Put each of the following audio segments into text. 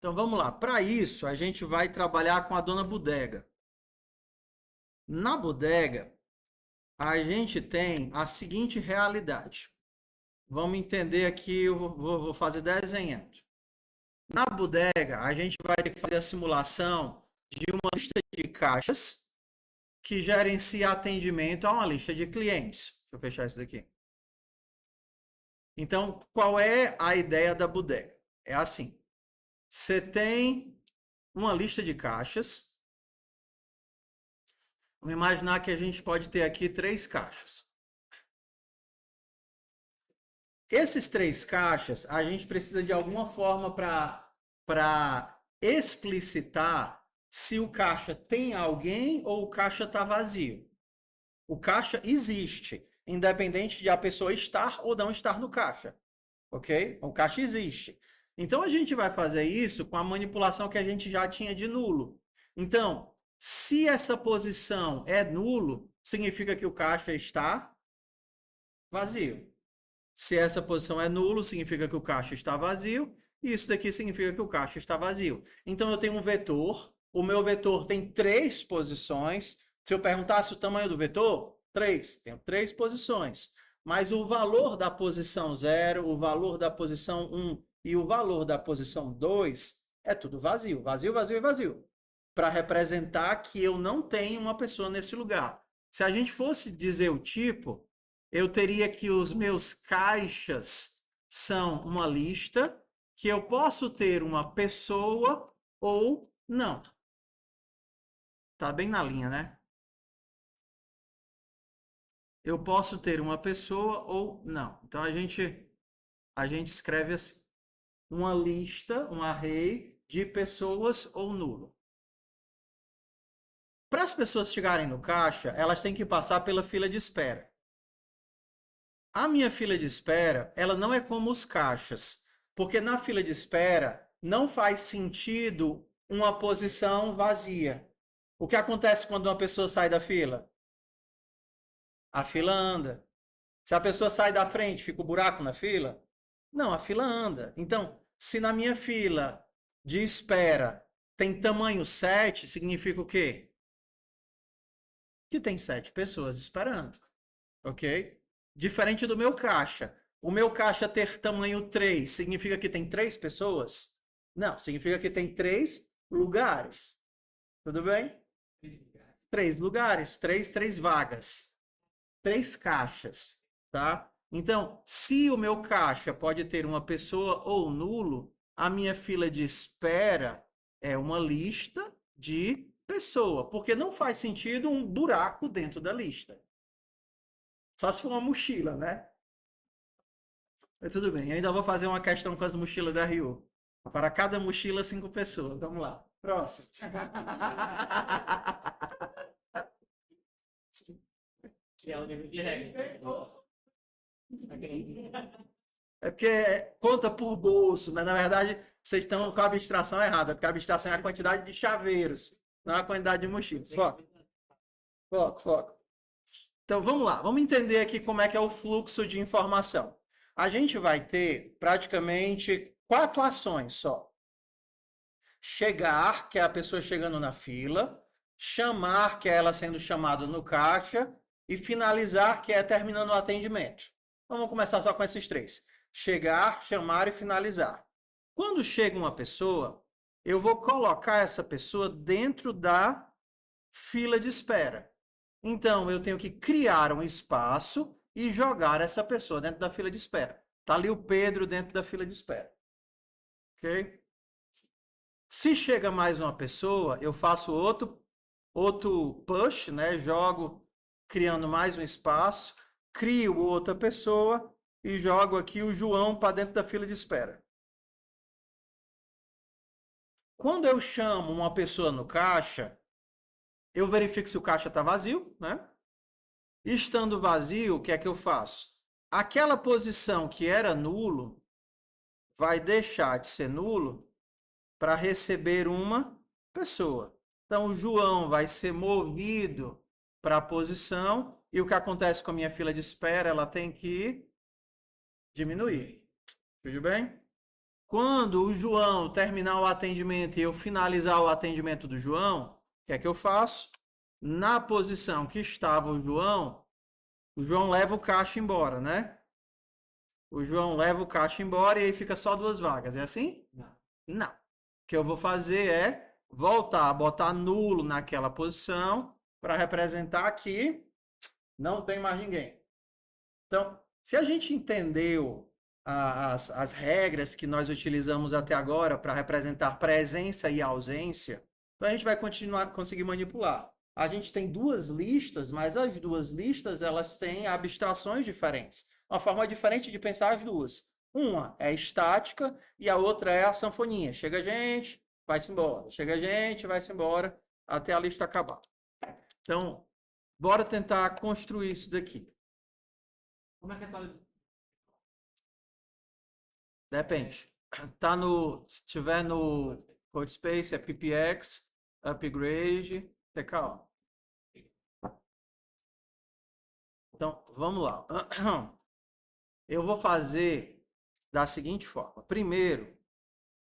Então vamos lá. Para isso, a gente vai trabalhar com a dona bodega. Na bodega, a gente tem a seguinte realidade. Vamos entender aqui, eu vou fazer desenhando. Na bodega, a gente vai ter que fazer a simulação de uma lista de caixas que gerencia atendimento a uma lista de clientes. Deixa eu fechar isso daqui. Então, qual é a ideia da bodega? É assim: você tem uma lista de caixas. Vamos imaginar que a gente pode ter aqui 3 caixas. Esses 3 caixas, a gente precisa de alguma forma para explicitar se o caixa tem alguém ou o caixa está vazio. O caixa existe, independente de a pessoa estar ou não estar no caixa. Ok? O caixa existe. Então a gente vai fazer isso com a manipulação que a gente já tinha de nulo. Então, se essa posição é nulo, significa que o caixa está vazio. Se essa posição é nulo, significa que o caixa está vazio. E isso daqui significa que o caixa está vazio. Então eu tenho um vetor. O meu vetor tem 3 posições. Se eu perguntasse o tamanho do vetor, 3. Tenho 3 posições. Mas o valor da posição 0, o valor da posição 1 e o valor da posição 2 é tudo vazio. Vazio, vazio e vazio. Para representar que eu não tenho uma pessoa nesse lugar. Se a gente fosse dizer o tipo, eu teria que os meus caixas são uma lista que eu posso ter uma pessoa ou não. Tá bem na linha, né? Eu posso ter uma pessoa ou não. Então a gente escreve assim: uma lista, um array de pessoas ou nulo. Para as pessoas chegarem no caixa, elas têm que passar pela fila de espera. A minha fila de espera, ela não é como os caixas, porque na fila de espera não faz sentido uma posição vazia. O que acontece quando uma pessoa sai da fila? A fila anda. Se a pessoa sai da frente, fica o buraco na fila? Não, a fila anda. Então, se na minha fila de espera tem tamanho 7, significa o quê? Que tem 7 pessoas esperando. Ok? Diferente do meu caixa. O meu caixa ter tamanho 3 significa que tem 3 pessoas? Não, significa que tem 3 lugares. Tudo bem? 3 lugares, três vagas, 3 caixas, tá? Então, se o meu caixa pode ter uma pessoa ou nulo, a minha fila de espera é uma lista de pessoa, porque não faz sentido um buraco dentro da lista. Só se for uma mochila, né? Mas tudo bem, eu ainda vou fazer uma questão com as mochilas da Rio. Para cada mochila, 5 pessoas. Vamos lá. Próximo. Que é o nível de regra. É porque conta por bolso, né? Na verdade, vocês estão com a abstração errada, porque a abstração é a quantidade de chaveiros, não a quantidade de mochilas. Foco, foco, foco. Então vamos lá, vamos entender aqui como é que é o fluxo de informação. A gente vai ter praticamente 4 ações só. Chegar, que é a pessoa chegando na fila, chamar, que é ela sendo chamada no caixa, e finalizar, que é terminando o atendimento. Então vamos começar só com esses 3. Chegar, chamar e finalizar. Quando chega uma pessoa, eu vou colocar essa pessoa dentro da fila de espera. Então, eu tenho que criar um espaço e jogar essa pessoa dentro da fila de espera. Está ali o Pedro dentro da fila de espera. Ok? Se chega mais uma pessoa, eu faço outro push, né? Jogo criando mais um espaço, crio outra pessoa e jogo aqui o João para dentro da fila de espera. Quando eu chamo uma pessoa no caixa, eu verifico se o caixa está vazio, né? Estando vazio, o que é que eu faço? Aquela posição que era nulo vai deixar de ser nulo para receber uma pessoa. Então, o João vai ser movido para a posição e o que acontece com a minha fila de espera, ela tem que diminuir. Tudo bem? Quando o João terminar o atendimento e eu finalizar o atendimento do João, o que é que eu faço? Na posição que estava o João leva o caixa embora, né? O João leva o caixa embora e aí fica só 2 vagas. É assim? Não. Não. O que eu vou fazer é voltar a botar nulo naquela posição para representar que não tem mais ninguém. Então, se a gente entendeu as regras que nós utilizamos até agora para representar presença e ausência, então a gente vai conseguir manipular. A gente tem 2 listas, mas as 2 listas elas têm abstrações diferentes. Uma forma diferente de pensar as duas. Uma é estática e a outra é a sanfoninha. Chega gente, vai-se embora. Chega gente, vai-se embora, até a lista acabar. Então, bora tentar construir isso daqui. Como é que é a Depende. Se tiver no Codespace, é PPX, Upgrade, TKO. Então, vamos lá. Eu vou fazer da seguinte forma. Primeiro,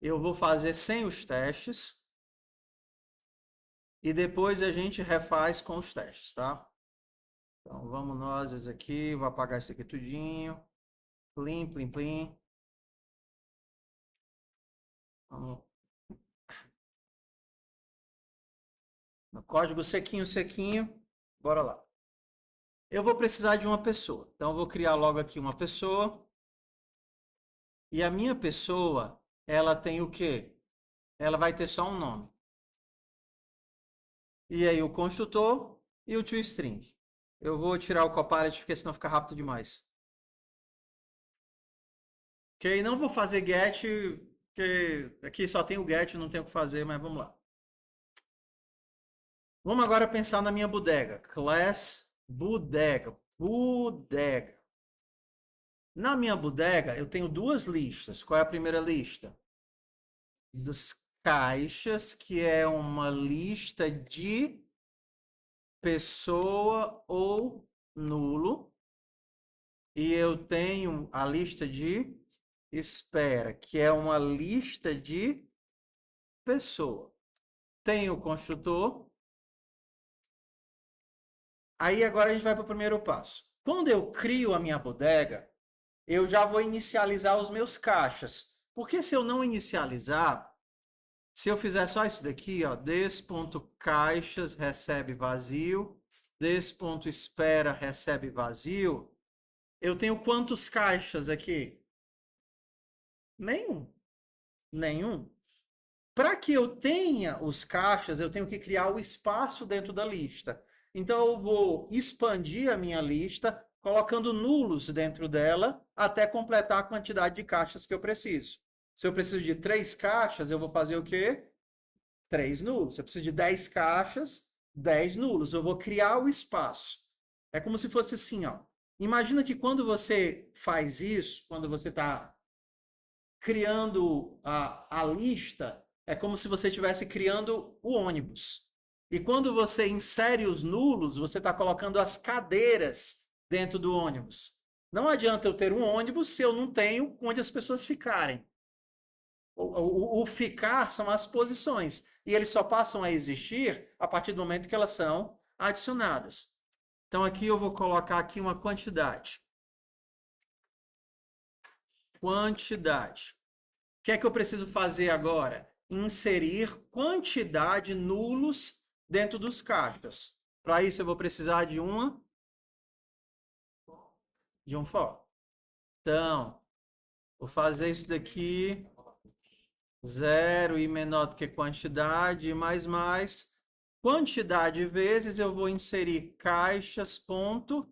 eu vou fazer sem os testes e depois a gente refaz com os testes, tá? Então, vamos nós aqui, vou apagar isso aqui tudinho. Plim, plim, plim. Vamos. No código sequinho, sequinho. Bora lá. Eu vou precisar de uma pessoa. Então, eu vou criar logo aqui uma pessoa. E a minha pessoa, ela tem o quê? Ela vai ter só um nome. E aí o construtor e o toString. Eu vou tirar o Copilot porque senão fica rápido demais. Ok? Não vou fazer get, porque aqui só tem o get, não tem o que fazer, mas vamos lá. Vamos agora pensar na minha bodega. Class bodega. Bodega. Na minha bodega, eu tenho 2 listas. Qual é a primeira lista? Dos caixas, que é uma lista de pessoa ou nulo. E eu tenho a lista de espera, que é uma lista de pessoa. Tem o construtor. Aí agora a gente vai para o primeiro passo. Quando eu crio a minha bodega, eu já vou inicializar os meus caixas. Porque se eu não inicializar, se eu fizer só isso daqui, ó, des.caixas recebe vazio, des.espera recebe vazio, eu tenho quantos caixas aqui? Nenhum. Nenhum. Para que eu tenha os caixas, eu tenho que criar o espaço dentro da lista. Então, eu vou expandir a minha lista, colocando nulos dentro dela, até completar a quantidade de caixas que eu preciso. Se eu preciso de 3 caixas, eu vou fazer o quê? 3 nulos. Se eu preciso de 10 caixas, 10 nulos. Eu vou criar o espaço. É como se fosse assim, ó. Imagina que quando você faz isso, quando você está criando a lista, é como se você estivesse criando o ônibus. E quando você insere os nulos, você está colocando as cadeiras dentro do ônibus. Não adianta eu ter um ônibus se eu não tenho onde as pessoas ficarem. O ficar são as posições. E eles só passam a existir a partir do momento que elas são adicionadas. Então, aqui eu vou colocar aqui uma quantidade. Quantidade. O que é que eu preciso fazer agora? Inserir quantidade nulos dentro dos caixas. Para isso, eu vou precisar de um for. Então, vou fazer isso daqui, 0 e menor do que quantidade, mais. Quantidade vezes eu vou inserir caixas, ponto,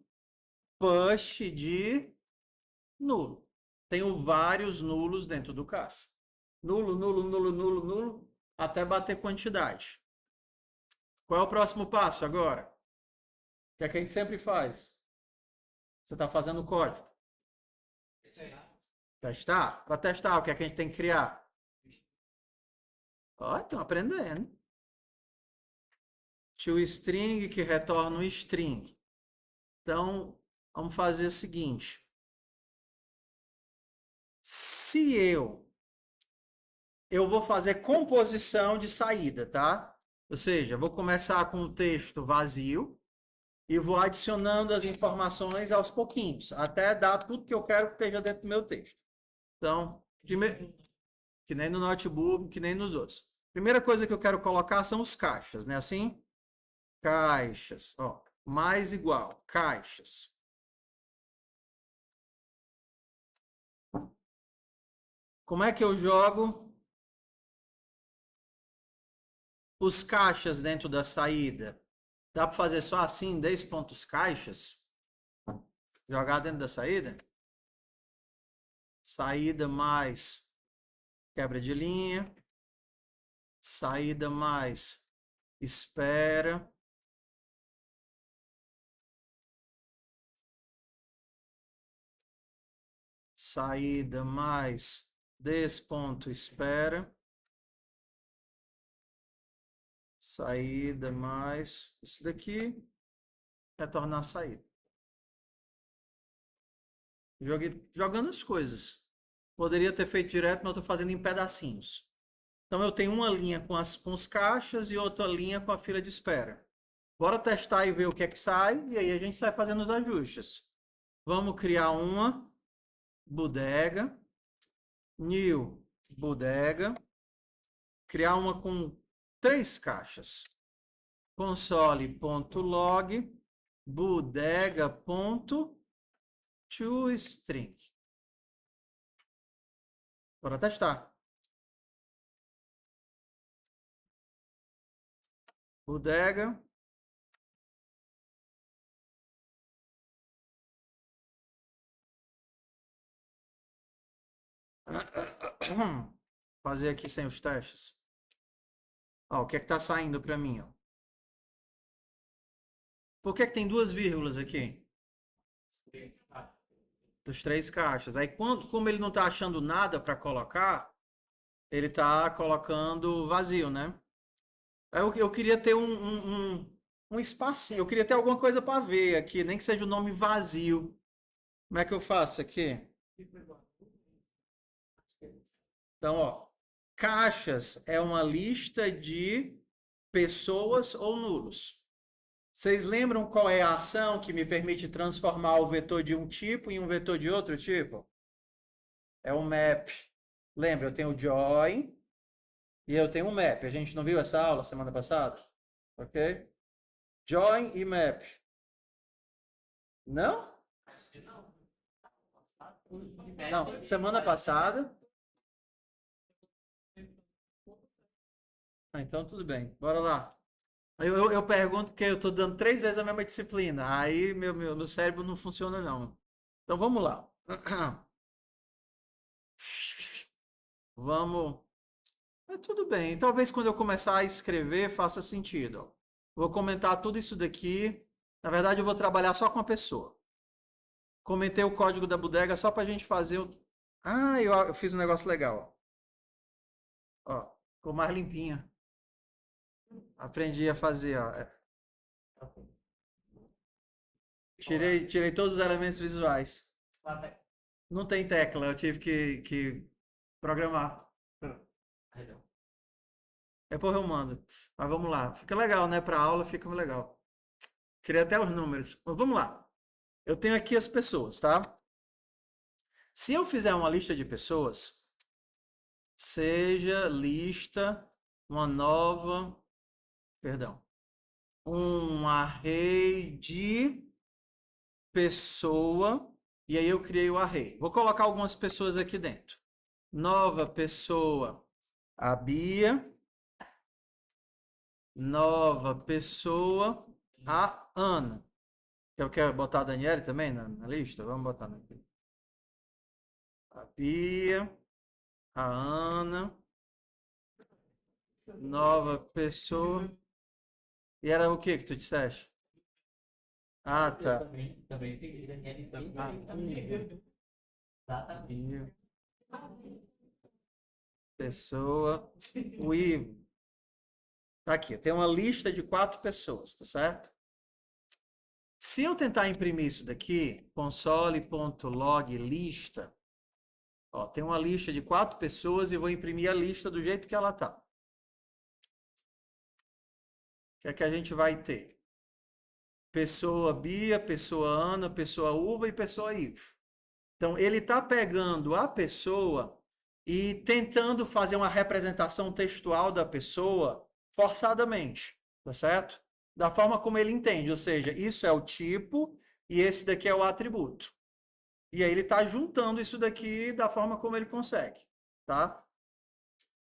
push de nulo. Tenho vários nulos dentro do caixa. Nulo, nulo, nulo, nulo, nulo, até bater quantidade. Qual é o próximo passo agora? O que é que a gente sempre faz? Você está fazendo o código. Testar? Para testar, o que é que a gente tem que criar? Ó, estão aprendendo. ToString que retorna um string. Então, vamos fazer o seguinte. Se eu eu vou fazer composição de saída, tá? Ou seja, vou começar com o texto vazio e vou adicionando as informações aos pouquinhos, até dar tudo que eu quero que esteja dentro do meu texto. Então, primeiro, que nem no notebook, que nem nos outros. Primeira coisa que eu quero colocar são os caixas, né? Assim, caixas, ó, mais igual, caixas. Como é que eu jogo os caixas dentro da saída? Dá para fazer só assim, 10 pontos caixas? Jogar dentro da saída? Saída mais quebra de linha. Saída mais espera. Saída mais desponto espera. Saída mais isso daqui. Retornar a saída. Jogando as coisas. Poderia ter feito direto, mas eu estou fazendo em pedacinhos. Então eu tenho uma linha com os caixas e outra linha com a fila de espera. Bora testar e ver o que é que sai, e aí a gente sai fazendo os ajustes. Vamos criar uma bodega, new bodega, criar uma com 3 caixas. Console.log bodega.toString. Bora testar. Bodega. Fazer aqui sem os testes. Ó, o que é que está saindo para mim? Ó? Por que é que tem 2 vírgulas aqui? Dos 3 caixas. Aí, como ele não está achando nada para colocar, ele está colocando vazio, né? Aí eu queria ter um espacinho, eu queria ter alguma coisa para ver aqui, nem que seja o nome vazio. Como é que eu faço aqui? Então, ó, caixas é uma lista de pessoas ou nulos. Vocês lembram qual é a ação que me permite transformar o vetor de um tipo em um vetor de outro tipo? É o map. Lembra, eu tenho o join e eu tenho o map. A gente não viu essa aula semana passada? Ok? Join e map. Não? Não, semana passada. Ah, então tudo bem, bora lá. Eu pergunto porque eu estou dando 3 vezes a mesma disciplina. Aí meu cérebro não funciona, não. Então vamos lá. Vamos. Tudo bem. Talvez quando eu começar a escrever faça sentido. Ó. Vou comentar tudo isso daqui. Na verdade, eu vou trabalhar só com a pessoa. Comentei o código da bodega só para a gente fazer o. Ah, eu fiz um negócio legal. Ó, ficou mais limpinha. Aprendi a fazer, ó. Tirei todos os elementos visuais. Não tem tecla, eu tive que programar. Depois eu mando. Mas vamos lá. Fica legal, né? Para aula fica legal. Tirei até os números. Mas vamos lá. Eu tenho aqui as pessoas, tá? Se eu fizer uma lista de pessoas, seja lista, uma nova, perdão, um array de pessoa, e aí eu criei o array. Vou colocar algumas pessoas aqui dentro. Nova pessoa, a Bia. Nova pessoa, a Ana. Eu quero botar a Daniele também na lista? Vamos botar aqui. A Bia, a Ana. Nova pessoa. E era o que tu disseste? Ah, tá. Também tem Daniele também. Bia, pessoa. O Ivo. Aqui, tem uma lista de 4 pessoas, tá certo? Se eu tentar imprimir isso daqui, console.log lista, Ó, tem uma lista de 4 pessoas e vou imprimir a lista do jeito que ela está. O que é que a gente vai ter? Pessoa Bia, pessoa Ana, pessoa Uva e pessoa Ivo. Então, ele está pegando a pessoa e tentando fazer uma representação textual da pessoa forçadamente, tá certo? Da forma como ele entende, ou seja, isso é o tipo e esse daqui é o atributo. E aí ele está juntando isso daqui da forma como ele consegue, tá?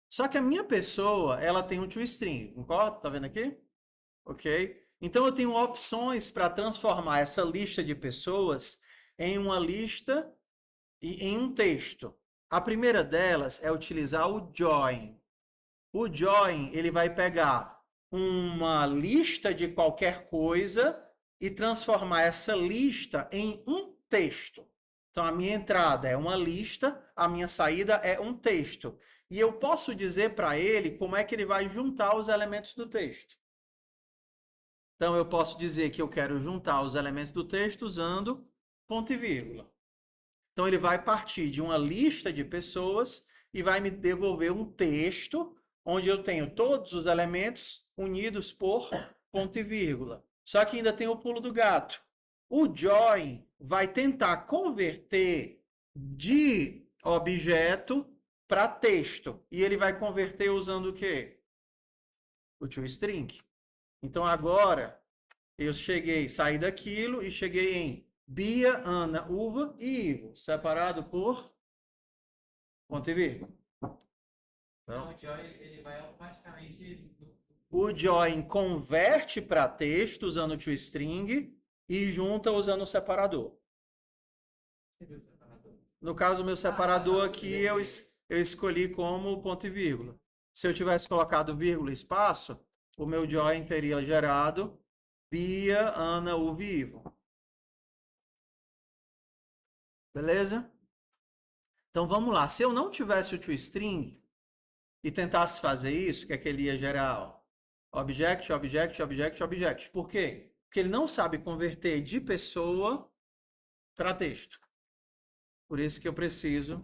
Só que a minha pessoa, ela tem um toString, concorda? Tá vendo aqui? Ok? Então eu tenho opções para transformar essa lista de pessoas em uma lista e em um texto. A primeira delas é utilizar o join. O join, ele vai pegar uma lista de qualquer coisa e transformar essa lista em um texto. Então, a minha entrada é uma lista, a minha saída é um texto. E eu posso dizer para ele como é que ele vai juntar os elementos do texto. Então, eu posso dizer que eu quero juntar os elementos do texto usando ponto e vírgula. Então, ele vai partir de uma lista de pessoas e vai me devolver um texto onde eu tenho todos os elementos unidos por ponto e vírgula. Só que ainda tem o pulo do gato. O join vai tentar converter de objeto para texto. E ele vai converter usando o quê? O toString. Então, agora, eu saí daquilo e cheguei em Bia, Ana, Uva e Ivo, separado por ponto e vírgula. Então, o Joy ele vai automaticamente. O join converte para texto usando o toString e junta usando o separador. No caso, o meu separador aqui eu escolhi como ponto e vírgula. Se eu tivesse colocado vírgula e espaço, o meu join teria gerado Bia, Ana, Uva e Ivo. Beleza? Então vamos lá. Se eu não tivesse o toString e tentasse fazer isso, o que é que ele ia gerar? Ó, object, object, object, object. Por quê? Porque ele não sabe converter de pessoa para texto. Por isso que eu preciso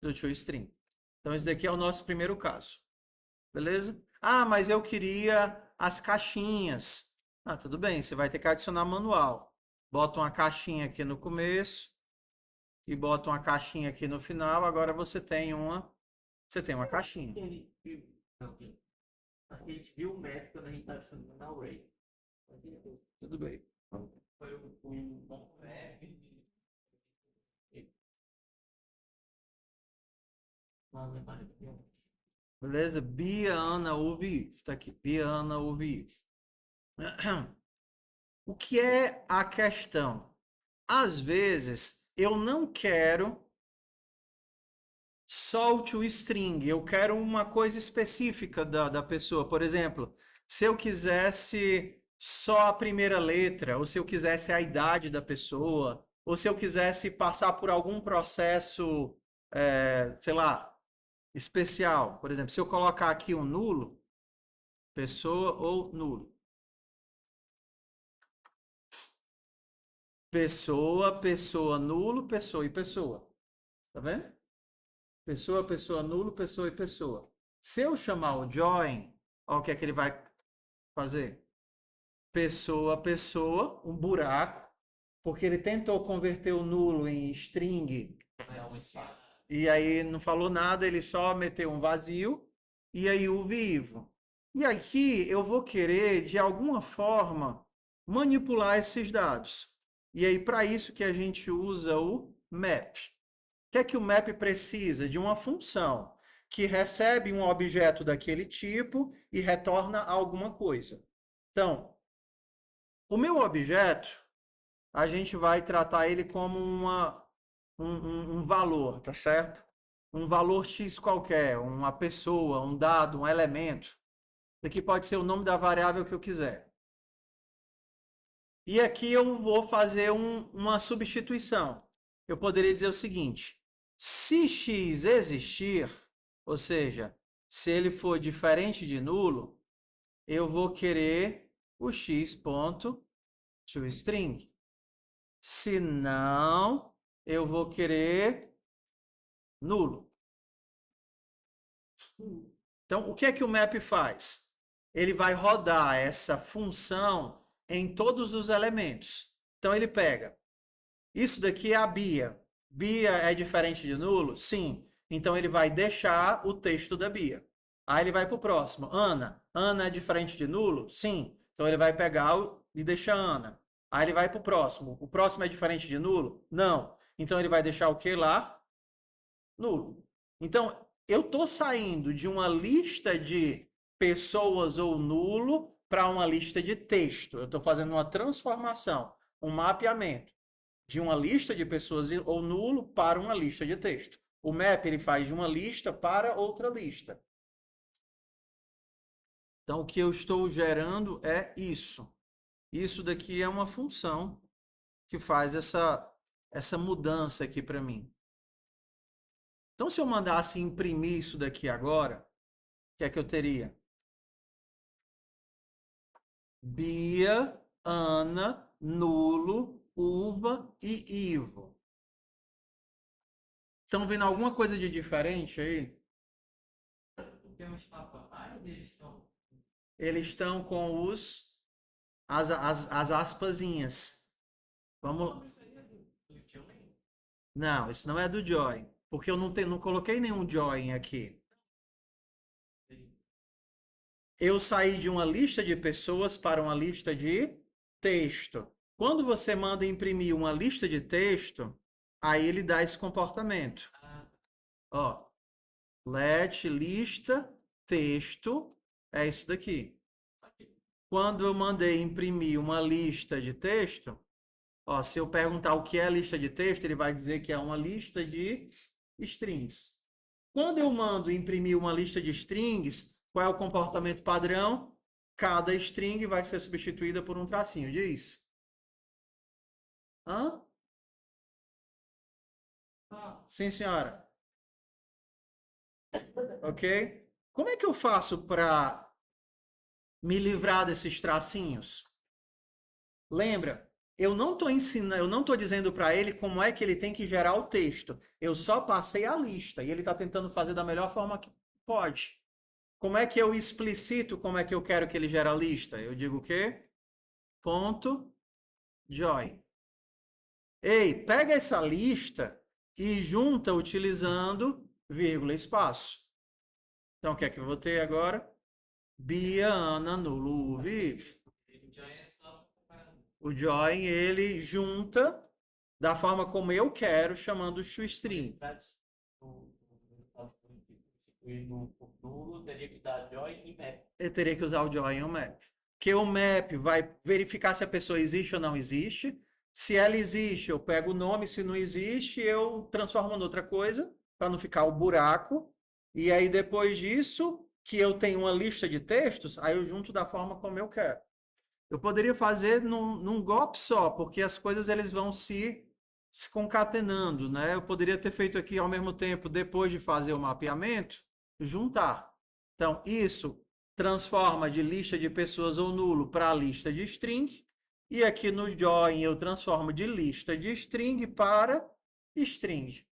do toString. Então esse daqui é o nosso primeiro caso. Beleza? Ah, mas eu queria as caixinhas. Ah, tudo bem, você vai ter que adicionar manual. Bota uma caixinha aqui no começo e bota uma caixinha aqui no final. Agora você tem uma caixinha. A gente viu o método quando a gente está adicionando na Array. Tudo bem. Foi o bom web. Beleza? Bia, Ana, Uva e Ivo. Tá aqui. Bia, Ana, Uva e Ivo. O que é a questão? Às vezes, eu não quero só o toString, eu quero uma coisa específica da pessoa. Por exemplo, se eu quisesse só a primeira letra, ou se eu quisesse a idade da pessoa, ou se eu quisesse passar por algum processo, sei lá, especial. Por exemplo, se eu colocar aqui um nulo, pessoa ou nulo. Pessoa, pessoa, nulo, pessoa e pessoa. Tá vendo? Pessoa, pessoa, nulo, pessoa e pessoa. Se eu chamar o join, olha o que é que ele vai fazer. Pessoa, pessoa, um buraco, porque ele tentou converter o nulo em string e aí não falou nada, ele só meteu um vazio e aí o vivo. E aqui eu vou querer, de alguma forma, manipular esses dados. E aí, para isso que a gente usa o map. O que é que o map precisa? De uma função que recebe um objeto daquele tipo e retorna alguma coisa. Então, o meu objeto, a gente vai tratar ele como um valor, tá certo? Um valor X qualquer, uma pessoa, um dado, um elemento. Isso aqui pode ser o nome da variável que eu quiser. E aqui eu vou fazer uma substituição. Eu poderia dizer o seguinte: se x existir, ou seja, se ele for diferente de nulo, eu vou querer o x ponto toString. Se não, eu vou querer nulo. Então, o que é que o map faz? Ele vai rodar essa função em todos os elementos. Então, ele pega, isso daqui é a Bia. Bia é diferente de nulo? Sim. Então, ele vai deixar o texto da Bia. Aí ele vai para o próximo. Ana. Ana é diferente de nulo? Sim. Então, ele vai pegar e deixar Ana. Aí ele vai para o próximo. O próximo é diferente de nulo? Não. Então, ele vai deixar o que lá? Nulo. Então, eu estou saindo de uma lista de pessoas ou nulo para uma lista de texto. Eu estou fazendo uma transformação, um mapeamento de uma lista de pessoas ou nulo para uma lista de texto. O map ele faz de uma lista para outra lista. Então, o que eu estou gerando é isso. Isso daqui é uma função que faz essa mudança aqui para mim. Então, se eu mandasse imprimir isso daqui agora, o que é que eu teria? Bia, Ana, Nulo, Uva e Ivo. Estão vendo alguma coisa de diferente aí? Tem uns papas mais, eles estão. Eles estão com as aspasinhas. Vamos. Isso aí é do Joey? Não, isso não é do Join, porque eu não coloquei nenhum Join aqui. Eu saí de uma lista de pessoas para uma lista de texto. Quando você manda imprimir uma lista de texto, aí ele dá esse comportamento. Ah, Ó, let lista texto é isso daqui. aqui. Quando eu mandei imprimir uma lista de texto, ó, se eu perguntar o que é lista de texto, ele vai dizer que é uma lista de strings. Quando eu mando imprimir uma lista de strings, qual é o comportamento padrão? Cada string vai ser substituída por um tracinho. Diz. Hã? Ah, Sim, senhora. Ok? Como é que eu faço para me livrar desses tracinhos? Lembra? Eu não estou ensinando, eu não estou dizendo para ele como é que ele tem que gerar o texto. Eu só passei a lista e ele está tentando fazer da melhor forma que pode. Como é que eu explicito como é que eu quero que ele gere a lista? Eu digo o quê? Ponto join. Ei, pega essa lista e junta utilizando vírgula espaço. Então, o que é que eu vou ter agora? Bia, Ana, nulo, Viv. o Joey é só comparando. O join, ele junta da forma como eu quero, chamando o toString. Substituir no futuro, teria que dar joy e map. Eu teria que usar o join e o map. Que o map vai verificar se a pessoa existe ou não existe. Se ela existe, eu pego o nome. Se não existe, eu transformo em outra coisa, para não ficar o buraco. E aí, depois disso, que eu tenho uma lista de textos, aí eu junto da forma como eu quero. Eu poderia fazer num golpe só, porque as coisas eles vão se concatenando, né? Eu poderia ter feito aqui ao mesmo tempo, depois de fazer o mapeamento, juntar. Então, isso transforma de lista de pessoas ou nulo para lista de string. E aqui no join eu transformo de lista de string para string.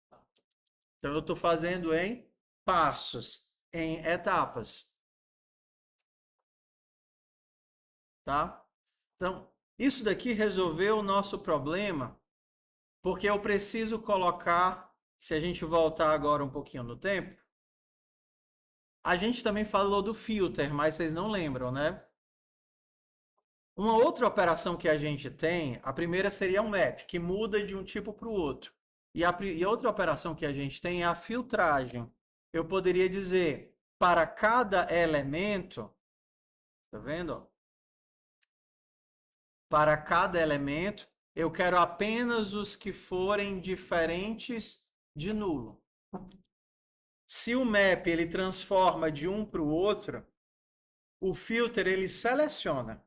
Então, eu estou fazendo em passos, em etapas, tá? Então, isso daqui resolveu o nosso problema, porque eu preciso colocar, se a gente voltar agora um pouquinho no tempo, a gente também falou do filter, mas vocês não lembram, né? Uma outra operação que a gente tem, a primeira seria um map, que muda de um tipo para o outro. E a outra operação que a gente tem é a filtragem. Eu poderia dizer, para cada elemento, tá vendo? Para cada elemento, eu quero apenas os que forem diferentes de nulo. Se o map ele transforma de um para o outro, o filter ele seleciona.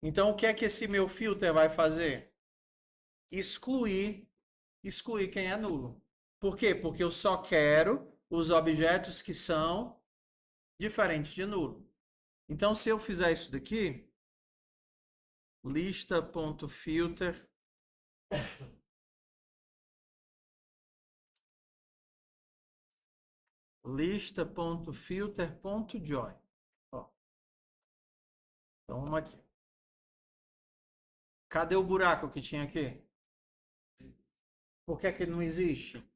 Então, o que é que esse meu filter vai fazer? Excluir, excluir quem é nulo. Por quê? Porque eu só quero os objetos que são diferentes de nulo. Então, se eu fizer isso daqui, lista.filter lista.filter.join. Ó. Então, vamos aqui. Cadê o buraco que tinha aqui? Por que é que ele não existe?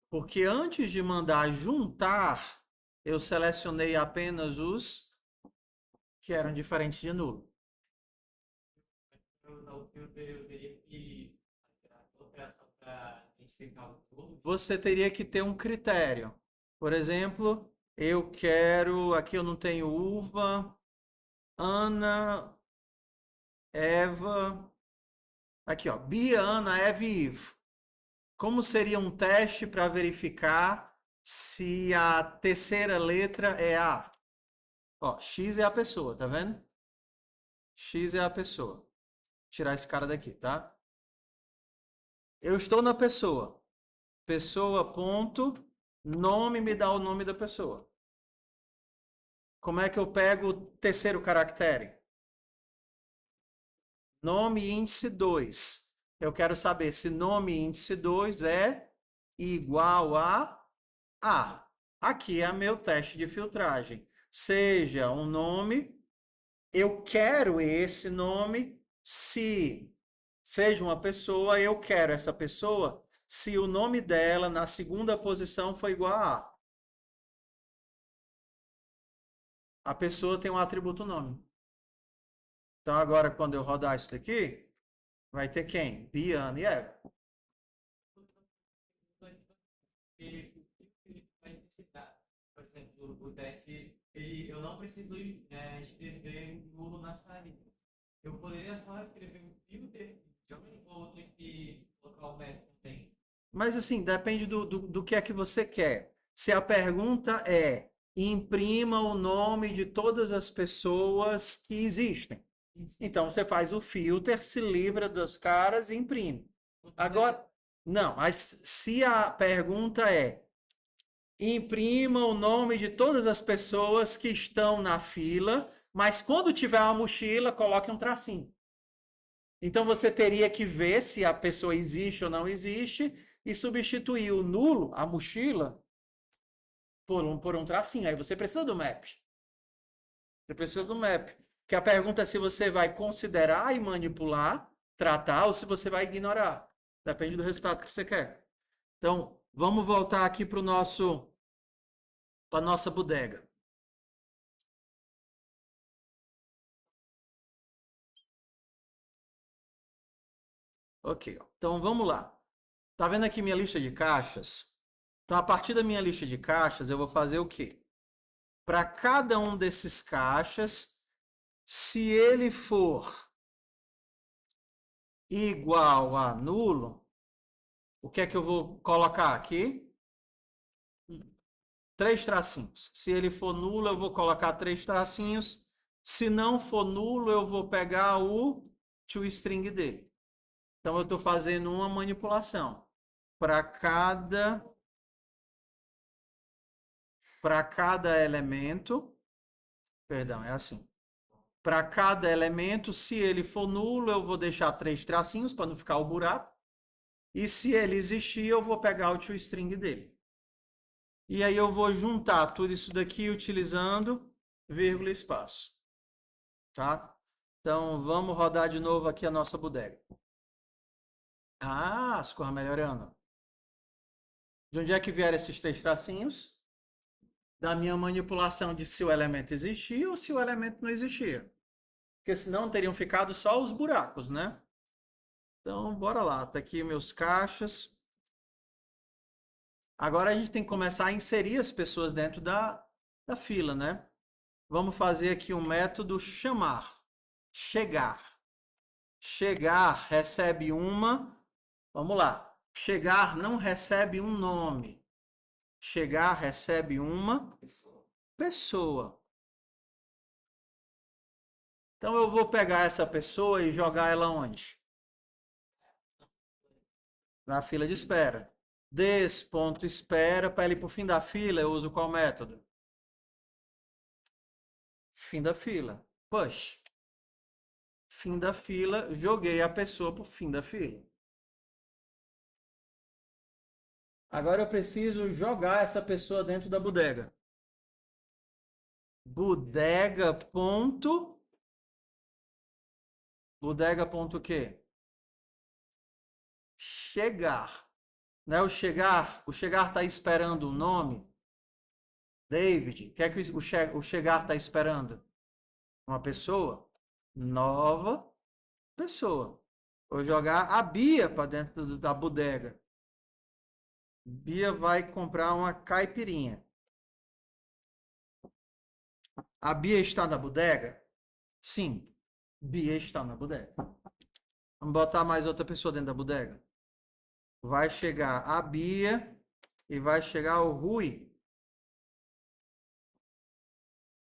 Porque antes de mandar juntar, eu selecionei apenas os que eram diferentes de nulo. Para usar o filtro, eu teria que fazer a operação para identificar o nulo. Você teria que ter um critério. Por exemplo, eu quero. Aqui eu não tenho uva, Ana, Eva. Aqui, ó. Bia, Ana, Eva e Ivo. Como seria um teste para verificar se a terceira letra é A? Ó, X é a pessoa, tá vendo? X é a pessoa. Vou tirar esse cara daqui, tá? Eu estou na pessoa. Pessoa, ponto. Nome me dá o nome da pessoa. Como é que eu pego o terceiro caractere? Nome índice 2. Eu quero saber se nome índice 2 é igual a A. Aqui é meu teste de filtragem. Seja um nome, eu quero esse nome. Se seja uma pessoa, eu quero essa pessoa se o nome dela na segunda posição for igual a A. A pessoa tem um atributo nome. Então, agora, quando eu rodar isso daqui, vai ter quem? Biane e Eva. Ele vai necessitar, por exemplo, o teste, eu não preciso escrever um nulo na saída. Eu poderia só escrever um filter ou ter que colocar o método também. Mas, assim, depende do que é que você quer. Se a pergunta é imprima o nome de todas as pessoas que existem. Então, você faz o filter, se livra dos caras e imprime. Agora, não, mas se a pergunta é imprima o nome de todas as pessoas que estão na fila, mas quando tiver uma mochila, coloque um tracinho. Então você teria que ver se a pessoa existe ou não existe e substituir o nulo, a mochila, por um tracinho. Aí você precisa do map. Você precisa do map. Que a pergunta é se você vai considerar e manipular, tratar, ou se você vai ignorar. Depende do resultado que você quer. Então, vamos voltar aqui para a nossa bodega. Ok, então vamos lá. Tá vendo aqui minha lista de caixas? Então, a partir da minha lista de caixas, eu vou fazer o quê? Para cada um desses caixas, se ele for igual a nulo, o que é que eu vou colocar aqui? 3 tracinhos. Se ele for nulo, eu vou colocar 3 tracinhos. Se não for nulo, eu vou pegar o toString dele. Então, eu estou fazendo uma manipulação. Para cada elemento, perdão, é assim. Para cada elemento, se ele for nulo, eu vou deixar 3 tracinhos para não ficar o buraco. E se ele existir, eu vou pegar o toString dele. E aí eu vou juntar tudo isso daqui utilizando vírgula e espaço. Tá? Então, vamos rodar de novo aqui a nossa bodega. Ah, as coisas melhorando. De onde é que vieram esses 3 tracinhos? Da minha manipulação de se o elemento existia ou se o elemento não existia. Porque senão teriam ficado só os buracos, né? Então, bora lá. Tá aqui meus caixas. Agora a gente tem que começar a inserir as pessoas dentro da fila, né? Vamos fazer aqui um método chamar. Chegar. Chegar recebe uma. Vamos lá. Chegar não recebe um nome. Chegar recebe uma pessoa. Então eu vou pegar essa pessoa e jogar ela onde? Na fila de espera. Des.espera, para ele ir para o fim da fila, eu uso qual método? Fim da fila. Push. Fim da fila, joguei a pessoa para o fim da fila. Agora eu preciso jogar essa pessoa dentro da bodega. Bodega ponto... Bodega ponto o quê? Chegar. Né? O chegar está esperando um nome. David, o que é que o chegar está esperando? Uma pessoa? Nova pessoa. Vou jogar a Bia para dentro da bodega. Bia vai comprar uma caipirinha. A Bia está na bodega? Sim, Bia está na bodega. Vamos botar mais outra pessoa dentro da bodega. Vai chegar a Bia e vai chegar o Rui.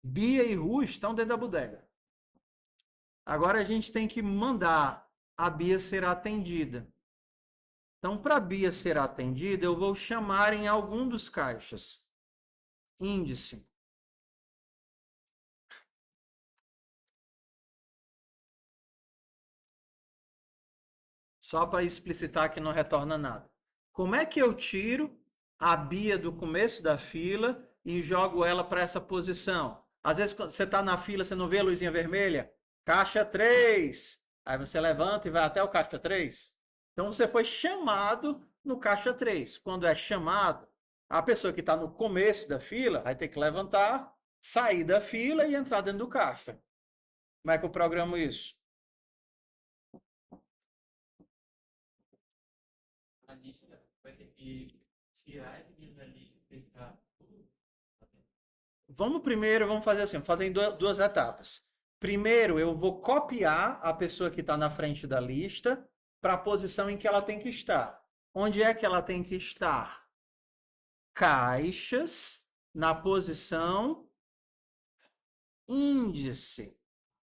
Bia e Rui estão dentro da bodega. Agora a gente tem que mandar a Bia ser atendida. Então, para a Bia ser atendida, eu vou chamar em algum dos caixas. Índice. Só para explicitar que não retorna nada. Como é que eu tiro a Bia do começo da fila e jogo ela para essa posição? Às vezes, quando você está na fila, você não vê a luzinha vermelha? Caixa 3. Aí você levanta e vai até o caixa 3. Então, você foi chamado no caixa 3. Quando é chamado, a pessoa que está no começo da fila vai ter que levantar, sair da fila e entrar dentro do caixa. Como é que eu programo isso? A lista vai ter que tirar ele da lista e deixar tudo lá dentro. Vamos fazer assim, fazer em duas etapas. Primeiro, eu vou copiar a pessoa que está na frente da lista para a posição em que ela tem que estar. Onde é que ela tem que estar? Caixas, na posição índice.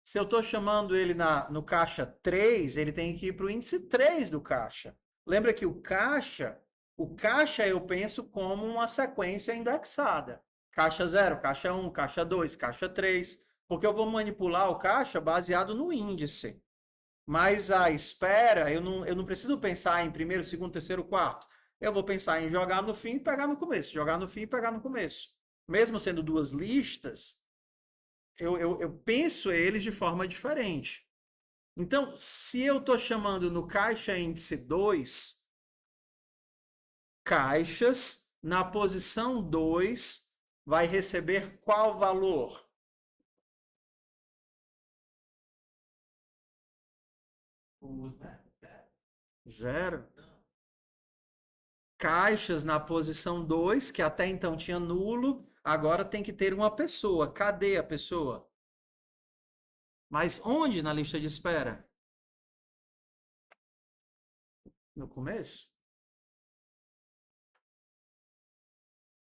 Se eu estou chamando ele no caixa 3, ele tem que ir para o índice 3 do caixa. Lembra que o caixa eu penso como uma sequência indexada. Caixa 0, caixa 1, caixa 2, caixa 3, porque eu vou manipular o caixa baseado no índice. Mas a espera, eu não preciso pensar em primeiro, segundo, terceiro, quarto. Eu vou pensar em jogar no fim e pegar no começo, jogar no fim e pegar no começo. Mesmo sendo duas listas, eu penso eles de forma diferente. Então, se eu estou chamando no caixa índice 2, caixas, na posição 2, vai receber qual valor? Usa. Zero. Caixas na posição 2, que até então tinha nulo, agora tem que ter uma pessoa. Cadê a pessoa? Mas onde na lista de espera? No começo?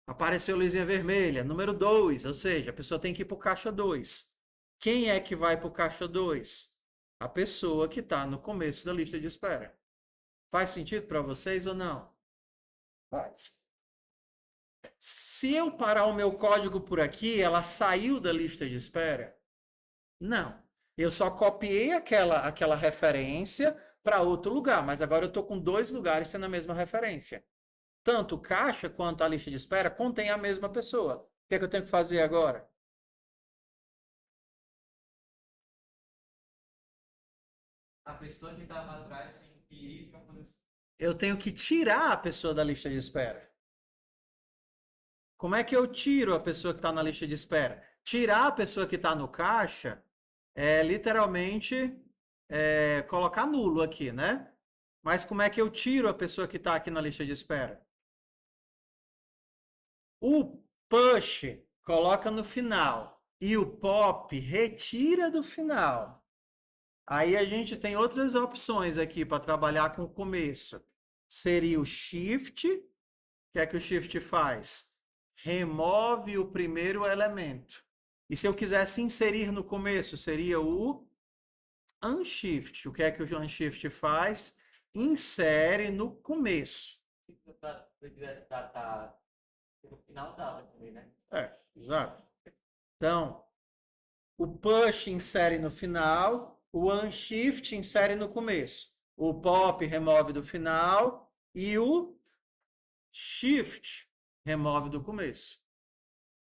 Apareceu luzinha vermelha, número 2, ou seja, a pessoa tem que ir para o caixa 2. Quem é que vai para o caixa 2? A pessoa que está no começo da lista de espera. Faz sentido para vocês ou não? Faz. Se eu parar o meu código por aqui, ela saiu da lista de espera? Não. Eu só copiei aquela referência para outro lugar, mas agora eu estou com dois lugares sendo a mesma referência. Tanto o caixa quanto a lista de espera contém a mesma pessoa. O que é que eu tenho que fazer agora? A pessoa que estava atrás tem que ir para poder. Eu tenho que tirar a pessoa da lista de espera. Como é que eu tiro a pessoa que está na lista de espera? Tirar a pessoa que está no caixa é literalmente colocar nulo aqui, né? Mas como é que eu tiro a pessoa que está aqui na lista de espera? O push coloca no final e o pop retira do final. Aí a gente tem outras opções aqui para trabalhar com o começo. Seria o shift. O que é que o shift faz? Remove o primeiro elemento. E se eu quisesse inserir no começo, seria o unshift. O que é que o unshift faz? Insere no começo. Se você quiser datar no final dava também, né? Exato. Então, o push insere no final, o unshift insere no começo. O pop remove do final e o Shift remove do começo.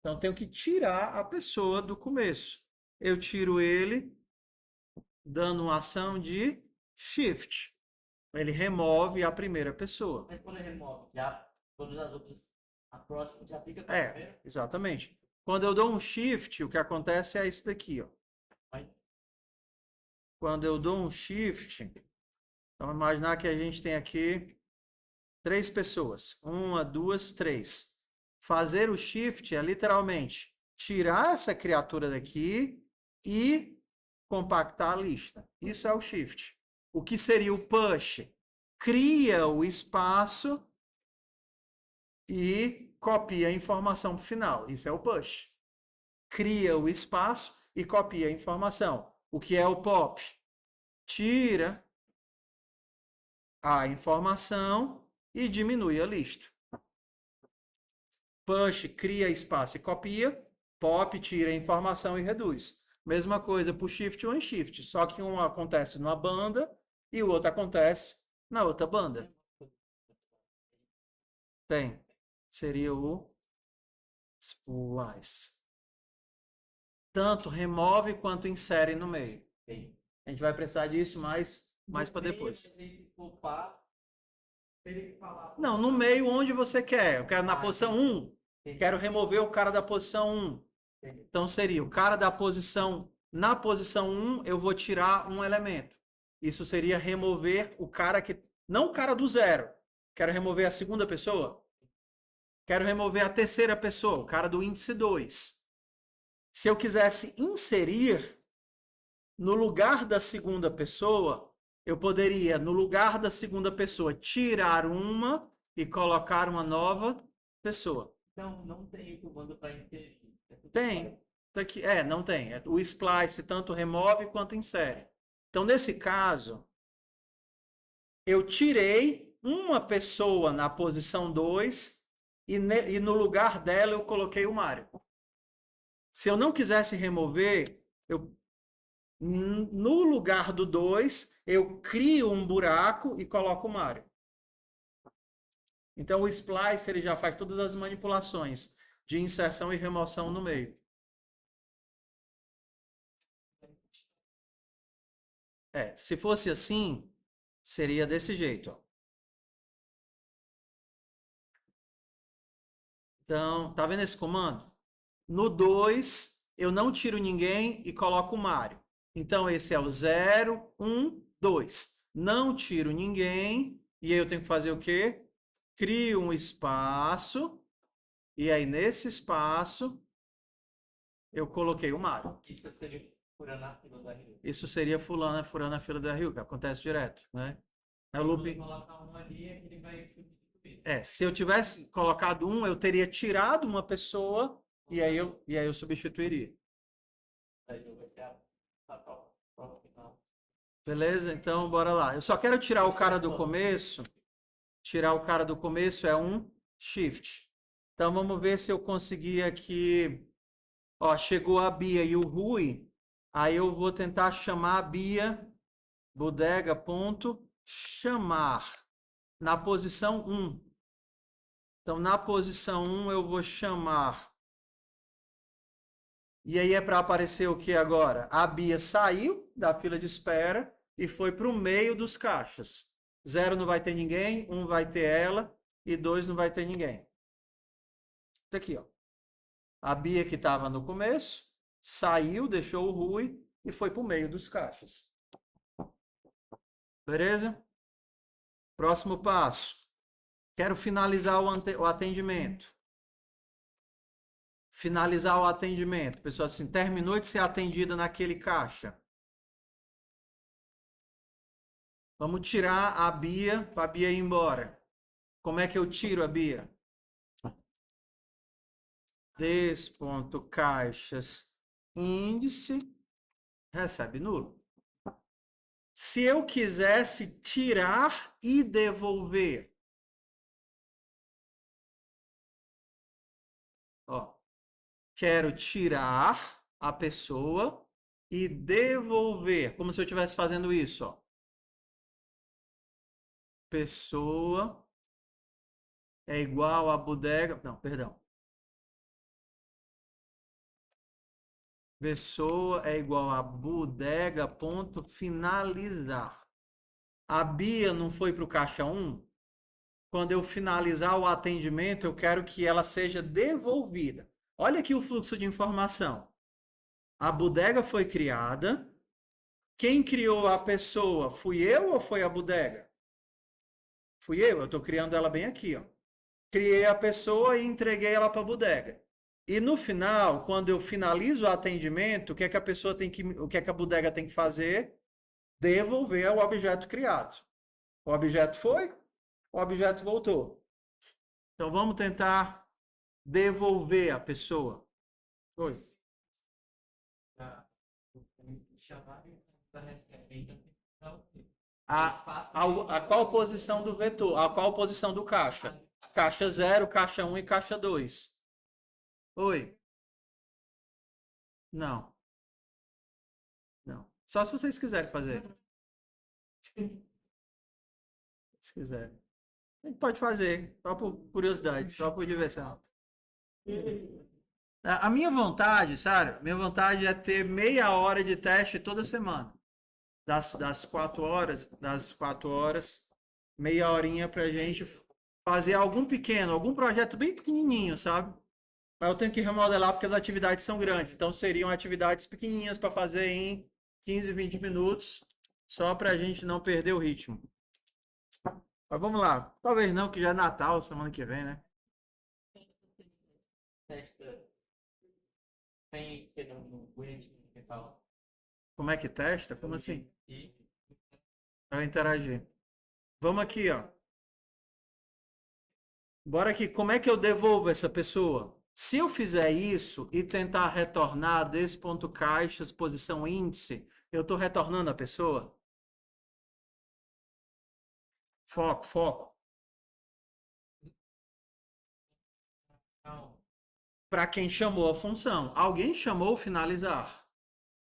Então, tenho que tirar a pessoa do começo. Eu tiro ele dando uma ação de Shift. Ele remove a primeira pessoa. Mas quando ele remove, já todas as outras, a próxima já fica com a primeira? Exatamente. Quando eu dou um Shift, o que acontece é isso daqui, ó. Mas Quando eu dou um Shift, vamos imaginar que a gente tem aqui 3 pessoas. 1, 2, 3. Fazer o Shift é literalmente tirar essa criatura daqui e compactar a lista. Isso é o Shift. O que seria o Push? Cria o espaço e copia a informação final. Isso é o Push. Cria o espaço e copia a informação. O que é o Pop? Tira a informação e diminui a lista. Push cria espaço e copia. Pop tira a informação e reduz. Mesma coisa para o Shift ou Shift, só que um acontece numa banda e o outro acontece na outra banda. Tem. Seria o Splice. Tanto remove quanto insere no meio. tem. A gente vai precisar disso mais para depois. Não, no meio onde você quer. Eu quero na posição 1. Quero remover o cara da posição 1. Então seria o cara da posição. Na posição 1, eu vou tirar um elemento. Isso seria remover o cara que. Não o cara do zero. Quero remover a segunda pessoa. Quero remover a terceira pessoa, o cara do índice 2. Se eu quisesse inserir, no lugar da segunda pessoa, eu poderia, no lugar da segunda pessoa, tirar uma e colocar uma nova pessoa. Então, não tem o comando para inserir. Tem. Aqui, não tem. O splice tanto remove quanto insere. Então, nesse caso, eu tirei uma pessoa na posição 2 e no lugar dela eu coloquei o Mário. Se eu não quisesse remover, no lugar do 2, eu crio um buraco e coloco o Mário. Então, o splice ele já faz todas as manipulações de inserção e remoção no meio. Se fosse assim, seria desse jeito. Ó. Então, tá vendo esse comando? No 2, eu não tiro ninguém e coloco o Mário. Então, esse é o 0, 1, 2. Não tiro ninguém. E aí eu tenho que fazer o quê? Crio um espaço. E aí, nesse espaço, eu coloquei o Mário. Isso seria furando a fila da Rio. Isso seria furando a fila da Rio, que acontece direto, né? É o Quando looping. colocar um ali, ele vai substituir. Se eu tivesse colocado um, eu teria tirado uma pessoa e aí eu substituiria. Aí vai ser a prova final. Beleza? Então, bora lá. Eu só quero tirar o cara do começo. Tirar o cara do começo é um Shift. Então, vamos ver se eu conseguir aqui. Ó, chegou a Bia e o Rui. Aí eu vou tentar chamar a Bia. Bodega, ponto, chamar. Na posição 1. Então, na posição 1, eu vou chamar. E aí é para aparecer o que agora? A Bia saiu da fila de espera e foi para o meio dos caixas. 0 não vai ter ninguém, 1 vai ter ela e 2 não vai ter ninguém. Tá aqui, ó. A Bia que estava no começo saiu, deixou o Rui e foi para o meio dos caixas. Beleza? Próximo passo. Quero finalizar o atendimento. Finalizar o atendimento. Pessoal, assim, terminou de ser atendida naquele caixa. Vamos tirar a Bia para a Bia ir embora. Como é que eu tiro a Bia? Des.caixas índice recebe nulo. Se eu quisesse tirar e devolver, ó, quero tirar a pessoa e devolver, como se eu estivesse fazendo isso, ó. Pessoa é igual a bodega. Não, perdão. Pessoa é igual a bodega, ponto, finalizar. A Bia não foi para o caixa um. Quando eu finalizar o atendimento, eu quero que ela seja devolvida. Olha aqui o fluxo de informação. A bodega foi criada. Quem criou a pessoa? Fui eu ou foi a bodega? Fui eu estou criando ela bem aqui, ó. Criei a pessoa e entreguei ela para a bodega. E no final, quando eu finalizo o atendimento, o que é que a pessoa tem que, o que é que a bodega tem que fazer? Devolver o objeto criado. O objeto foi, o objeto voltou. Então vamos tentar devolver a pessoa. Oi. Tá. Chamar da referência principal. A qual posição do vetor? A qual posição do caixa? Caixa 0, caixa 1 e caixa 2. Oi. Não, não. Só se vocês quiserem fazer. Se quiserem. A gente pode fazer, só por curiosidade, só por diversão. A minha vontade, sabe? Minha vontade é ter meia hora de teste toda semana. Das 4 horas, meia horinha pra gente fazer algum pequeno, algum projeto bem pequenininho, sabe? Mas eu tenho que remodelar porque as atividades são grandes. Então seriam atividades pequenininhas para fazer em 15, 20 minutos, só para a gente não perder o ritmo. Mas vamos lá. Talvez não, que já é Natal, semana que vem, né? Testa. Tem que no Word que fala. Como é que testa? Como assim? E Para interagir. Vamos aqui, ó. Bora aqui. Como é que eu devolvo essa pessoa? Se eu fizer isso e tentar retornar desse ponto caixas, posição índice, eu estou retornando a pessoa? Foco, foco. não. Para quem chamou a função. Alguém chamou finalizar.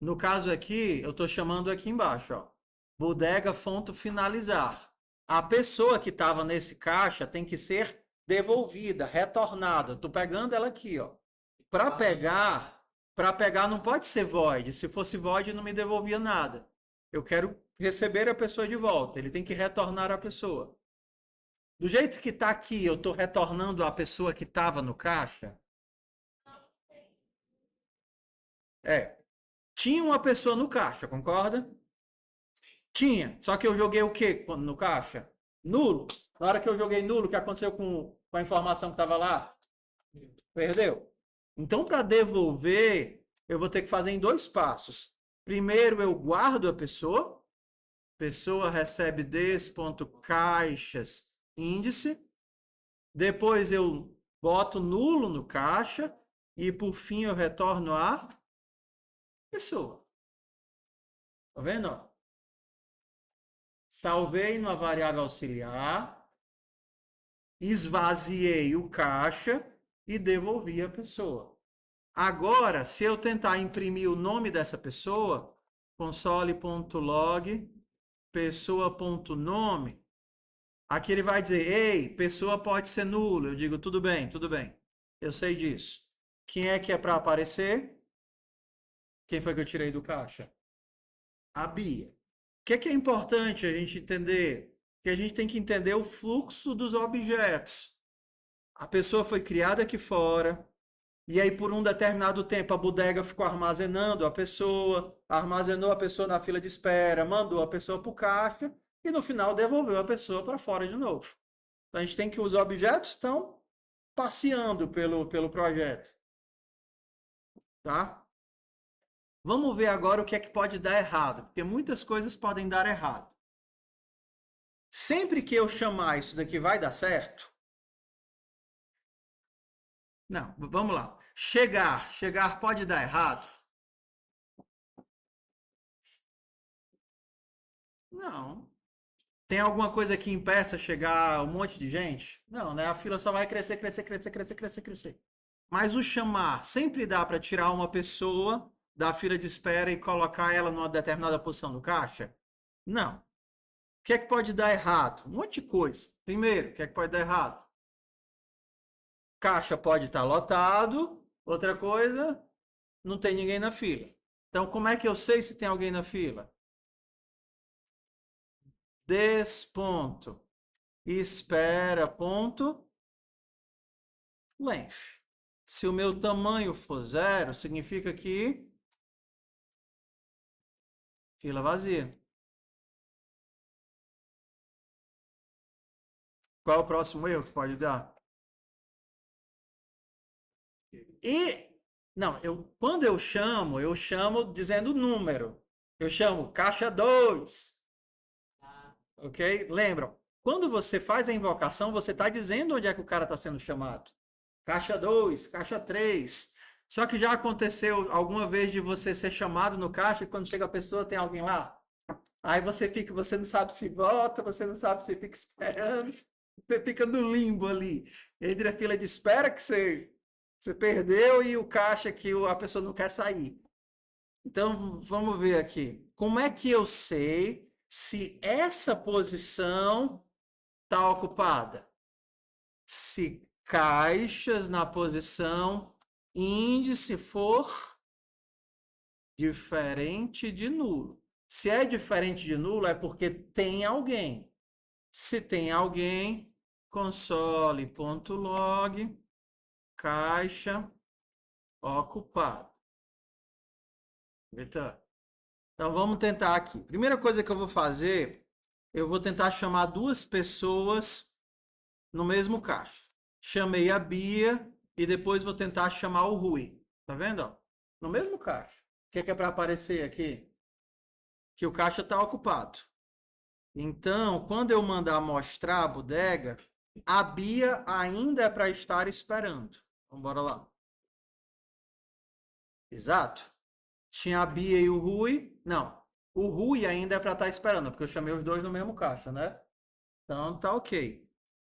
No caso aqui, eu estou chamando aqui embaixo, ó. Bodega fonte finalizar. A pessoa que estava nesse caixa tem que ser devolvida, retornada. Estou pegando ela aqui, ó. Para pegar não pode ser void. Se fosse void, não me devolvia nada. Eu quero receber a pessoa de volta. Ele tem que retornar a pessoa. Do jeito que está aqui, eu estou retornando a pessoa que estava no caixa. É. Tinha uma pessoa no caixa, concorda? Tinha. Só que eu joguei o quê no caixa? Nulo. Na hora que eu joguei nulo, o que aconteceu com a informação que estava lá? Perdeu. Então, para devolver, eu vou ter que fazer em 2 passos. Primeiro, eu guardo a pessoa. Pessoa recebe des.caixas índice. Depois eu boto nulo no caixa. E por fim eu retorno a pessoa. Tá vendo? Salvei numa variável auxiliar, esvaziei o caixa e devolvi a pessoa. Agora, se eu tentar imprimir o nome dessa pessoa, console.log, pessoa.nome, aqui ele vai dizer, ei, pessoa pode ser nulo. Eu digo, tudo bem, eu sei disso. Quem é para aparecer? Quem foi que eu tirei do caixa? A Bia. O que é importante a gente entender? Que a gente tem que entender o fluxo dos objetos. A pessoa foi criada aqui fora, e aí por um determinado tempo a bodega ficou armazenando a pessoa, armazenou a pessoa na fila de espera, mandou a pessoa para o caixa, e no final devolveu a pessoa para fora de novo. Então a gente tem que os objetos estão passeando pelo projeto. Tá? Vamos ver agora o que é que pode dar errado, porque muitas coisas podem dar errado. Sempre que eu chamar isso daqui vai dar certo? Não, vamos lá. Chegar pode dar errado? Não. Tem alguma coisa que impeça chegar um monte de gente? Não, né? A fila só vai crescer, crescer, crescer, crescer, crescer, crescer. Mas o chamar sempre dá para tirar uma pessoa da fila de espera e colocar ela numa determinada posição no caixa? Não. O que é que pode dar errado? Um monte de coisa. Primeiro, o que é que pode dar errado? caixa pode estar lotado, outra coisa, não tem ninguém na fila. Então, como é que eu sei se tem alguém na fila? Desponto. Espera, ponto, length. Se o meu tamanho for zero, significa que fila vazia. Qual é o próximo erro que pode dar? E não, quando eu chamo dizendo número. Eu chamo caixa 2, Ah, ok? Lembram? Quando você faz a invocação, você está dizendo onde é que o cara está sendo chamado. Caixa 2, caixa 3. Só que já aconteceu alguma vez de você ser chamado no caixa e quando chega a pessoa tem alguém lá? Aí você não sabe se volta, você não sabe se fica esperando, você fica no limbo ali. Entre a fila de espera que você perdeu e o caixa que a pessoa não quer sair. Então, vamos ver aqui. Como é que eu sei se essa posição está ocupada? Se caixas na posição índice for diferente de nulo. Se é diferente de nulo, é porque tem alguém. Se tem alguém, console.log, caixa ocupado. Vitor. Então vamos tentar aqui. Primeira coisa que eu vou fazer, eu vou tentar chamar duas pessoas no mesmo caixa. Chamei a Bia e depois vou tentar chamar o Rui. Tá vendo? No mesmo caixa. O que é para aparecer aqui? Que o caixa está ocupado. Então, quando eu mandar mostrar a bodega, a Bia ainda é para estar esperando. Então, bora lá. Exato. Tinha a Bia e o Rui. Não. O Rui ainda é para estar esperando, porque eu chamei os dois no mesmo caixa, né? Então, tá ok.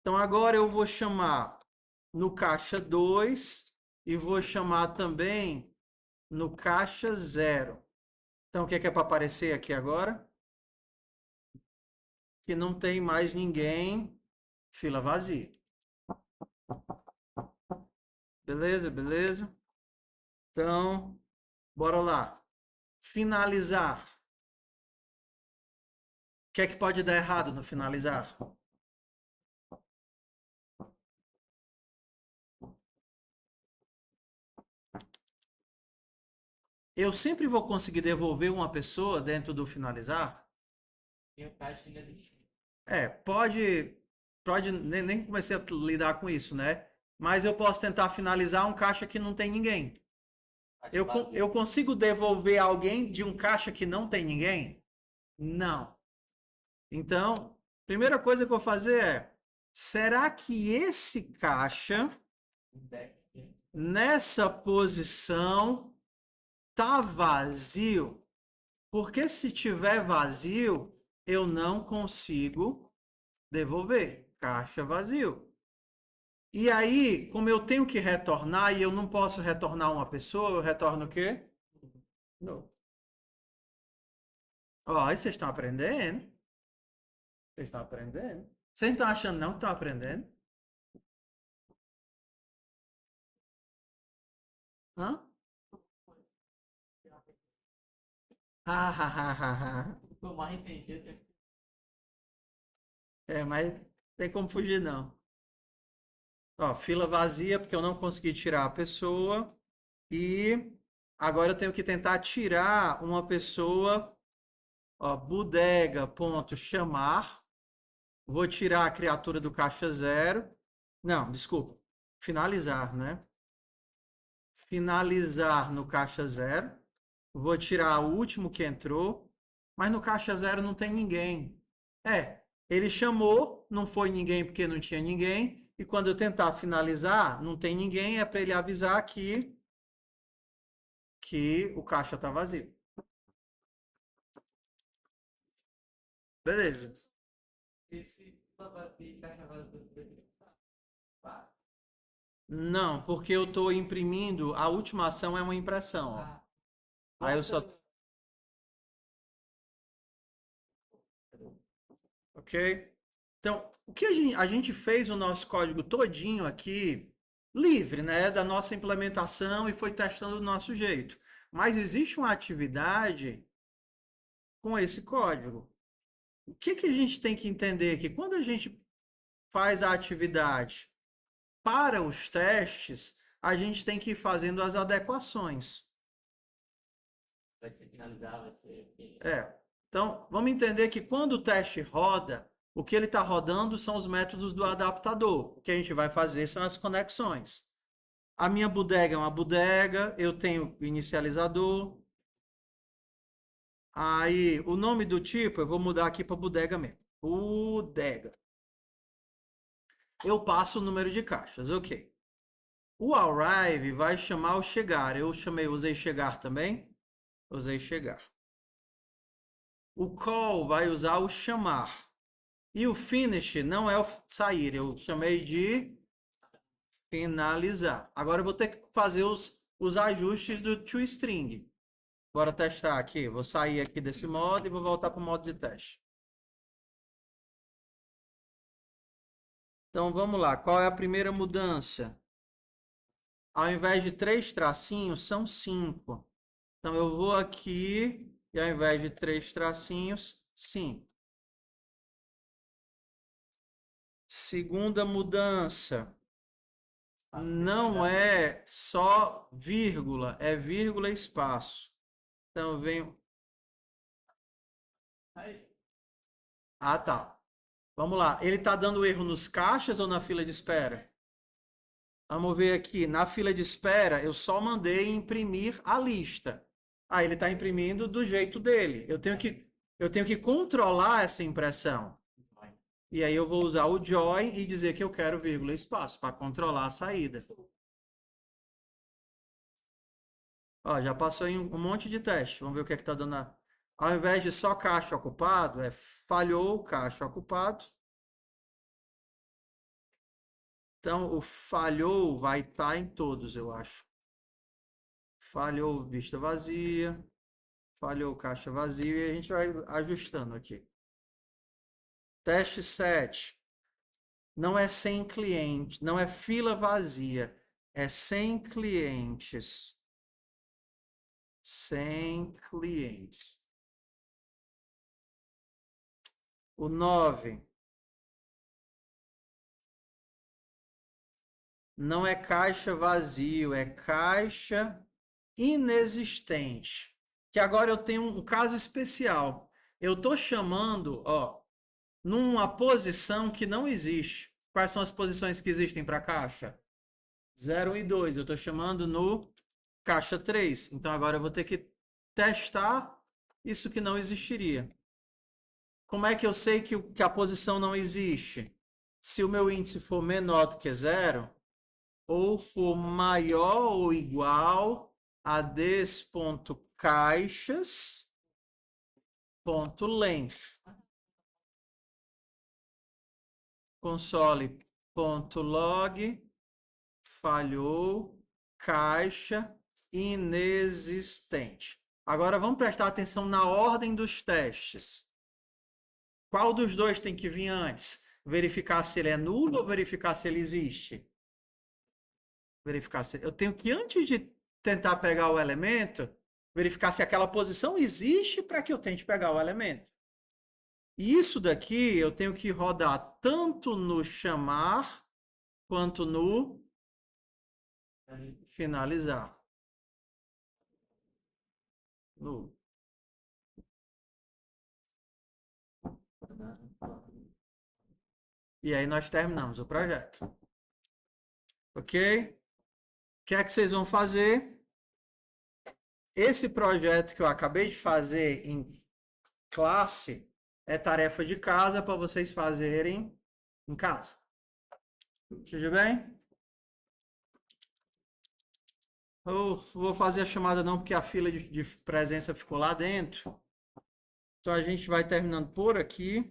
Então, agora eu vou chamar no caixa 2 e vou chamar também no caixa 0. Então, o que é para aparecer aqui agora? Que não tem mais ninguém, fila vazia. Beleza, beleza? Então, bora lá. Finalizar. O que é que pode dar errado no finalizar? Eu sempre vou conseguir devolver uma pessoa dentro do finalizar? tem o caixa ainda deixa. Pode nem comecei a lidar com isso, né? Mas eu posso tentar finalizar um caixa que não tem ninguém. Eu consigo devolver alguém de um caixa que não tem ninguém? Não. Então, primeira coisa que eu vou fazer é, será que esse caixa, nessa posição, tá vazio? Porque se tiver vazio, eu não consigo devolver. Caixa vazio. E aí, como eu tenho que retornar e eu não posso retornar uma pessoa, eu retorno o quê? Não. Ó, aí vocês estão aprendendo? Vocês estão aprendendo? Vocês não estão achando não que estão aprendendo? Hã? Ah, ah, ah, ah, ah. Ficou mal entendido. Mas tem como fugir não. Ó, fila vazia porque eu não consegui tirar a pessoa e agora eu tenho que tentar tirar uma pessoa, ó, bodega, ponto, chamar. Vou tirar a criatura do caixa 0. Não, desculpa. Finalizar, né? Finalizar no caixa 0. Vou tirar o último que entrou, mas no caixa 0 não tem ninguém. Ele chamou, não foi ninguém porque não tinha ninguém, e quando eu tentar finalizar, não tem ninguém, é para ele avisar que o caixa está vazio. Beleza. Esse vazio, caixa vazia, tá. Não, porque eu estou imprimindo, a última ação é uma impressão. Ó. Ah, Aí eu só. Ok? Então, o que a gente fez o nosso código todinho aqui livre, né, da nossa implementação e foi testando do nosso jeito. Mas existe uma atividade com esse código. O que que a gente tem que entender? Que quando a gente faz a atividade para os testes, a gente tem que ir fazendo as adequações. Vai ser finalizar, vai ser. Então, vamos entender que quando o teste roda, o que ele está rodando são os métodos do adaptador. O que a gente vai fazer são as conexões. A minha bodega é uma bodega, eu tenho o inicializador. Aí, o nome do tipo, eu vou mudar aqui para bodega mesmo. Bodega. Eu passo o número de caixas, ok. O arrive vai chamar o chegar. Eu usei chegar também? Usei chegar. O call vai usar o chamar. E o finish não é o sair, eu chamei de finalizar. Agora eu vou ter que fazer os ajustes do toString. Bora testar aqui. Vou sair aqui desse modo e vou voltar para o modo de teste. Então vamos lá. Qual é a primeira mudança? Ao invés de 3 tracinhos, são 5. Então eu vou aqui e ao invés de 3 tracinhos, 5. Segunda mudança. Não é só vírgula, é vírgula e espaço. Então eu venho. Ah, tá. Vamos lá. Ele está dando erro nos caixas ou na fila de espera? Vamos ver aqui. Na fila de espera, eu só mandei imprimir a lista. Ah, ele está imprimindo do jeito dele. Eu tenho que controlar essa impressão. E aí eu vou usar o join e dizer que eu quero vírgula e espaço para controlar a saída. Ó, já passou em um monte de teste. Vamos ver o que é que está dando. Ao invés de só caixa ocupado, falhou o caixa ocupado. Então, o falhou vai estar em todos, eu acho. Falhou vista vazia, falhou caixa vazia e a gente vai ajustando aqui. Teste 7. Não é sem cliente, não é fila vazia, é sem clientes. Sem clientes. O 9. Não é caixa vazio, é caixa inexistente. Que agora eu tenho um caso especial. Eu estou chamando, ó, numa posição que não existe. Quais são as posições que existem para caixa? 0 e 2. Eu estou chamando no caixa 3. Então agora eu vou ter que testar isso que não existiria. Como é que eu sei que a posição não existe? Se o meu índice for menor do que 0, ou for maior ou igual a des.caixas.length. Console.log falhou caixa inexistente. Agora vamos prestar atenção na ordem dos testes. Qual dos dois tem que vir antes? Verificar se ele é nulo ou verificar se ele existe? Verificar se eu tenho que, antes de tentar pegar o elemento, verificar se aquela posição existe para que eu tente pegar o elemento. E isso daqui eu tenho que rodar tanto no chamar quanto no finalizar. No. E aí nós terminamos o projeto. Ok? O que é que vocês vão fazer? Esse projeto que eu acabei de fazer em classe é tarefa de casa para vocês fazerem em casa. Tudo bem? Eu vou fazer a chamada não, porque a fila de presença ficou lá dentro. Então a gente vai terminando por aqui.